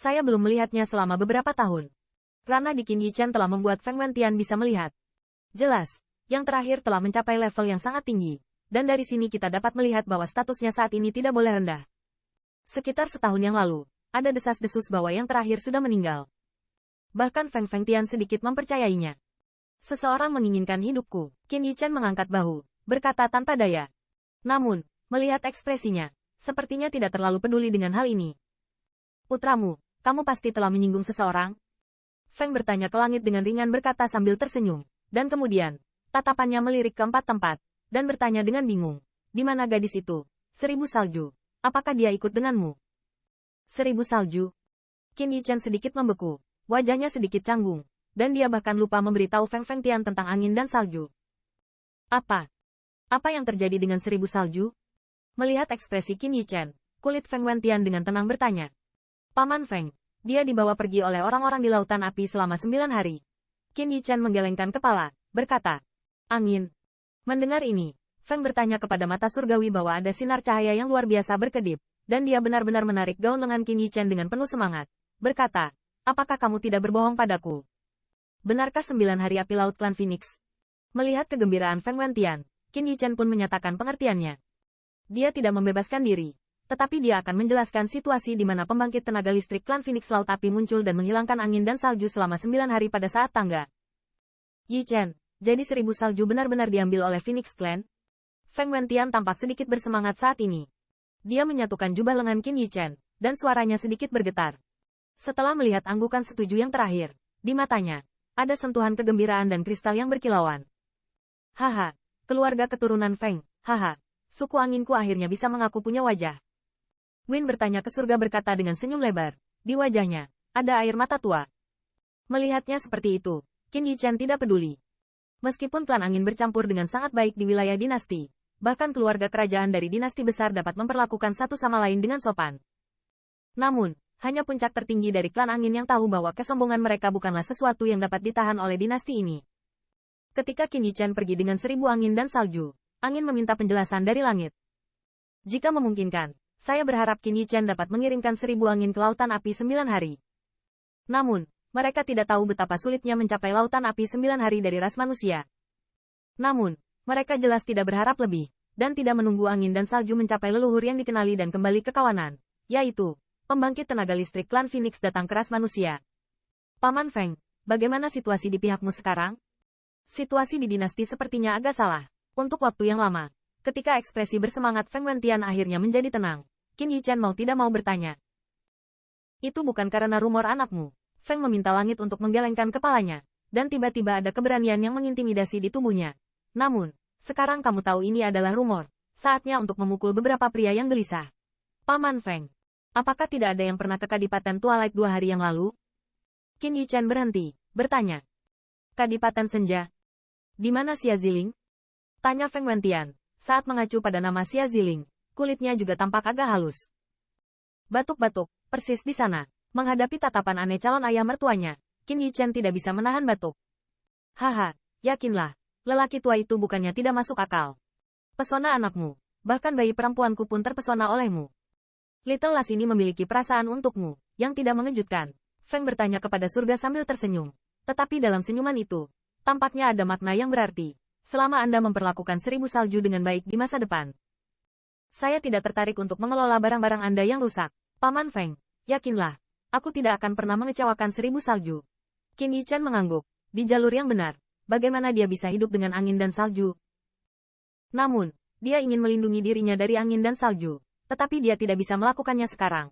Saya belum melihatnya selama beberapa tahun. Ranah di Qin Yichen telah membuat Feng Wentian bisa melihat. Jelas, yang terakhir telah mencapai level yang sangat tinggi. Dan dari sini kita dapat melihat bahwa statusnya saat ini tidak boleh rendah. Sekitar setahun yang lalu, ada desas-desus bahwa yang terakhir sudah meninggal. Bahkan Feng Wentian sedikit mempercayainya. Seseorang menginginkan hidupku. Qin Yichen mengangkat bahu, berkata tanpa daya. Namun, melihat ekspresinya, sepertinya tidak terlalu peduli dengan hal ini. Putramu, kamu pasti telah menyinggung seseorang? Feng bertanya ke langit dengan ringan berkata sambil tersenyum. Dan kemudian, tatapannya melirik ke empat tempat, dan bertanya dengan bingung. Di mana gadis itu? 1000 salju. Apakah dia ikut denganmu? 1000 salju? Qin Yichen sedikit membeku. Wajahnya sedikit canggung. Dan dia bahkan lupa memberitahu Feng Wentian tentang angin dan salju. Apa? Apa yang terjadi dengan 1000 salju? Melihat ekspresi Qin Yichen, kulit Feng Wentian dengan tenang bertanya. Paman Feng, dia dibawa pergi oleh orang-orang di lautan api selama 9 hari. Qin Yichen menggelengkan kepala, berkata. Angin. Mendengar ini, Feng bertanya kepada mata surgawi bahwa ada sinar cahaya yang luar biasa berkedip, dan dia benar-benar menarik gaun lengan Qin Yichen dengan penuh semangat. Berkata, apakah kamu tidak berbohong padaku? Benarkah 9 hari api laut klan Phoenix? Melihat kegembiraan Feng Wentian, Qin Yichen pun menyatakan pengertiannya. Dia tidak membebaskan diri. Tetapi dia akan menjelaskan situasi di mana pembangkit tenaga listrik klan Phoenix Laut Api muncul dan menghilangkan angin dan salju selama 9 hari pada saat tangga. Yichen, jadi 1000 salju benar-benar diambil oleh Phoenix Clan? Feng Wentian tampak sedikit bersemangat saat ini. Dia menyatukan jubah lengan Qin Yichen, dan suaranya sedikit bergetar. Setelah melihat anggukan setuju yang terakhir, di matanya, ada sentuhan kegembiraan dan kristal yang berkilauan. Haha, keluarga keturunan Feng, haha, suku anginku akhirnya bisa mengaku punya wajah. Win bertanya ke surga berkata dengan senyum lebar. Di wajahnya, ada air mata tua. Melihatnya seperti itu, Qin Yichen tidak peduli. Meskipun klan angin bercampur dengan sangat baik di wilayah dinasti, bahkan keluarga kerajaan dari dinasti besar dapat memperlakukan satu sama lain dengan sopan. Namun, hanya puncak tertinggi dari klan angin yang tahu bahwa kesombongan mereka bukanlah sesuatu yang dapat ditahan oleh dinasti ini. Ketika Qin Yichen pergi dengan 1000 angin dan salju, angin meminta penjelasan dari langit. Jika memungkinkan, saya berharap Qin Yichen dapat mengirimkan 1000 angin ke lautan api 9 hari. Namun, mereka tidak tahu betapa sulitnya mencapai lautan api 9 hari dari ras manusia. Namun, mereka jelas tidak berharap lebih, dan tidak menunggu angin dan salju mencapai leluhur yang dikenali dan kembali ke kawanan, yaitu, pembangkit tenaga listrik klan Phoenix datang ke ras manusia. Paman Feng, bagaimana situasi di pihakmu sekarang? Situasi di dinasti sepertinya agak salah. Untuk waktu yang lama, ketika ekspresi bersemangat Feng Wentian akhirnya menjadi tenang, Qin Yichen mau tidak mau bertanya. Itu bukan karena rumor anakmu. Feng meminta langit untuk menggelengkan kepalanya, dan tiba-tiba ada keberanian yang mengintimidasi di tubuhnya. Namun, sekarang kamu tahu ini adalah rumor. Saatnya untuk memukul beberapa pria yang gelisah. Paman Feng, apakah tidak ada yang pernah ke Kadipaten Twilight 2 hari yang lalu? Qin Yichen berhenti, bertanya. Kadipaten Senja? Di mana Xia Ziling? Tanya Feng Wentian, saat mengacu pada nama Xia Ziling. Kulitnya juga tampak agak halus. Batuk-batuk, persis di sana. Menghadapi tatapan aneh calon ayah mertuanya, Qin Yichen tidak bisa menahan batuk. Haha, yakinlah, lelaki tua itu bukannya tidak masuk akal. Pesona anakmu, bahkan bayi perempuanku pun terpesona olehmu. Little Lass ini memiliki perasaan untukmu, yang tidak mengejutkan. Feng bertanya kepada surga sambil tersenyum. Tetapi dalam senyuman itu, tampaknya ada makna yang berarti. Selama Anda memperlakukan 1000 salju dengan baik di masa depan. Saya tidak tertarik untuk mengelola barang-barang Anda yang rusak. Paman Feng, yakinlah, aku tidak akan pernah mengecewakan 1000 salju. Qin Yichen mengangguk. Di jalur yang benar, bagaimana dia bisa hidup dengan angin dan salju? Namun, dia ingin melindungi dirinya dari angin dan salju, tetapi dia tidak bisa melakukannya sekarang.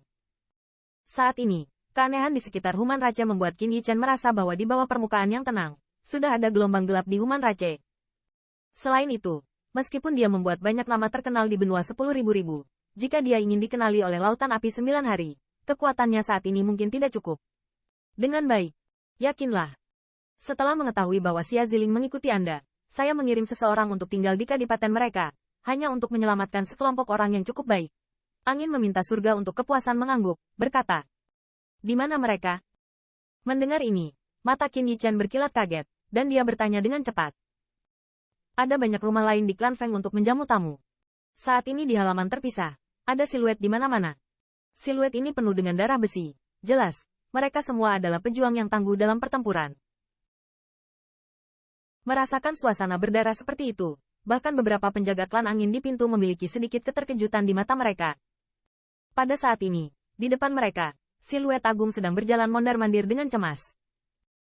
Saat ini, keanehan di sekitar Human Rache membuat Qin Yichen merasa bahwa di bawah permukaan yang tenang, sudah ada gelombang gelap di Human Rache. Selain itu, meskipun dia membuat banyak nama terkenal di benua 10.000, jika dia ingin dikenali oleh lautan api 9 hari, kekuatannya saat ini mungkin tidak cukup. Dengan baik, yakinlah. Setelah mengetahui bahwa Xia Ziling mengikuti Anda, saya mengirim seseorang untuk tinggal di kadipaten mereka, hanya untuk menyelamatkan sekelompok orang yang cukup baik. Angin meminta surga untuk kepuasan mengangguk, berkata. Di mana mereka? Mendengar ini, mata Qin Yichen berkilat kaget, dan dia bertanya dengan cepat. Ada banyak rumah lain di klan Feng untuk menjamu tamu. Saat ini di halaman terpisah, ada siluet di mana-mana. Siluet ini penuh dengan darah besi, Jelas, mereka semua adalah pejuang yang tangguh dalam pertempuran. Merasakan suasana berdarah seperti itu, bahkan beberapa penjaga klan angin di pintu memiliki sedikit keterkejutan di mata mereka. Pada saat ini, di depan mereka, siluet agung sedang berjalan mondar-mandir dengan cemas.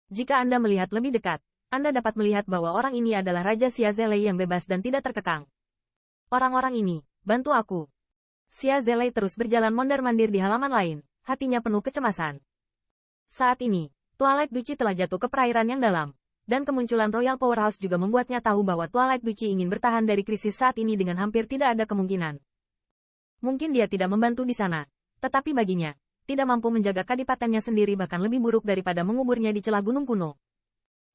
Jika Anda melihat lebih dekat, Anda dapat melihat bahwa orang ini adalah Raja Xia Zelei yang bebas dan tidak terkekang. Orang-orang ini, bantu aku. Xia Zelei terus berjalan mondar-mandir di halaman lain, hatinya penuh kecemasan. Saat ini, Twilight Duchy telah jatuh ke perairan yang dalam, dan kemunculan Royal Powerhouse juga membuatnya tahu bahwa Twilight Duchy ingin bertahan dari krisis saat ini dengan hampir tidak ada kemungkinan. Mungkin dia tidak membantu di sana, tetapi baginya, tidak mampu menjaga kadipatennya sendiri bahkan lebih buruk daripada menguburnya di celah gunung kuno.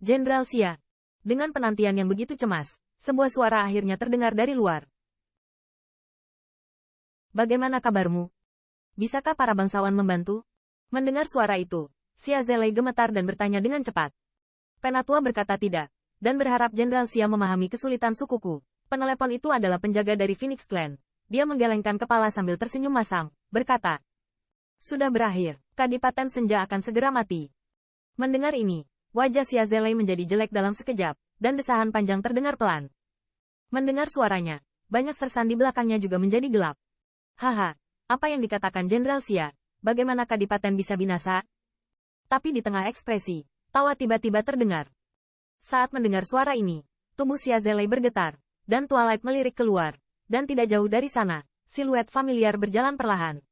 Jenderal Xia. Dengan penantian yang begitu cemas, sebuah suara akhirnya terdengar dari luar. Bagaimana kabarmu? Bisakah para bangsawan membantu? Mendengar suara itu, Xia Zelei gemetar dan bertanya dengan cepat. Penatua berkata tidak, dan berharap Jenderal Xia memahami kesulitan sukuku. Penelepon itu adalah penjaga dari Phoenix Clan. Dia menggelengkan kepala sambil tersenyum masam, berkata. Sudah berakhir, Kadipaten Senja akan segera mati. Mendengar ini, wajah Xia Zelei menjadi jelek dalam sekejap, dan desahan panjang terdengar pelan. Mendengar suaranya, banyak sersan di belakangnya juga menjadi gelap. Haha, apa yang dikatakan Jenderal Xia? Bagaimana Kadipaten bisa binasa? Tapi di tengah ekspresi, tawa tiba-tiba terdengar. Saat mendengar suara ini, tubuh Xia Zelei bergetar, dan Twilight melirik keluar. Dan tidak jauh dari sana, siluet familiar berjalan perlahan.